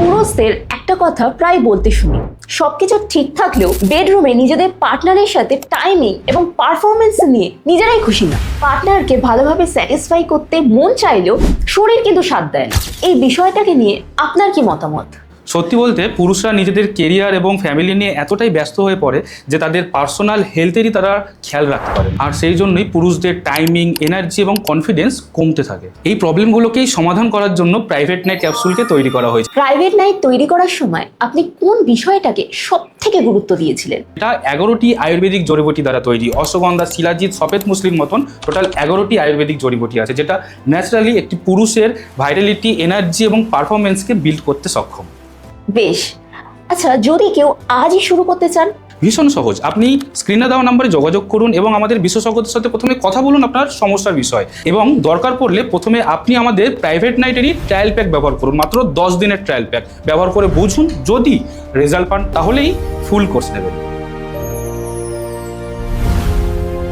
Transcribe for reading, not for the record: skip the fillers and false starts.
পুরুষদের একটা কথা প্রায় বলতে শুনি, সবকিছু ঠিক থাকলেও বেডরুমে নিজেদের পার্টনারের সাথে টাইমিং এবং পারফরমেন্স নিয়ে নিজেরাই খুশি না। পার্টনারকে ভালোভাবে স্যাটিসফাই করতে মন চাইলেও শরীর কিন্তু সাথ দেয় না। এই বিষয়টাকে নিয়ে আপনার কি মতামত? সত্যি বলতে পুরুষরা নিজেদের কেরিয়ার এবং ফ্যামিলি নিয়ে এতটাই ব্যস্ত হয়ে পড়ে যে তাদের পার্সোনাল হেলথেরই তারা খেয়াল রাখতে পারে, আর সেই জন্যই পুরুষদের টাইমিং, এনার্জি এবং কনফিডেন্স কমতে থাকে। এই প্রবলেমগুলোকেই সমাধান করার জন্য প্রাইভেট নাইট ক্যাপসুলকে তৈরি করা হয়েছে। প্রাইভেট নাইট তৈরি করার সময় আপনি কোন বিষয়টাকে সব থেকে গুরুত্ব দিয়েছিলেন? এটা 11টি আয়ুর্বেদিক জড়িবুটি দ্বারা তৈরি। অশ্বগন্ধা, শিলাজিৎ, সফেদ মুসলির মতন টোটাল 11টি আয়ুর্বেদিক জড়িবুটি আছে, যেটা ন্যাচারালি একটি পুরুষের ভাইটালিটি, এনার্জি এবং পারফরমেন্সকে বিল্ড করতে সক্ষম। বেশ, আচ্ছা, যদি কেউ আজই শুরু করতে চান? ভীষণ সহজ। আপনি স্ক্রিনে দেওয়া নম্বরে যোগাযোগ করুন এবং আমাদের বিশেষজ্ঞদের সাথে প্রথমে কথা বলুন আপনার সমস্যার বিষয়, এবং দরকার পড়লে প্রথমে আপনি আমাদের প্রাইভেট নাইটেরই ট্রায়াল প্যাক ব্যবহার করুন। মাত্র 10 দিনের ট্রায়াল প্যাক ব্যবহার করে বুঝুন, যদি রেজাল্ট পান তাহলেই ফুল কোর্স নেবেন।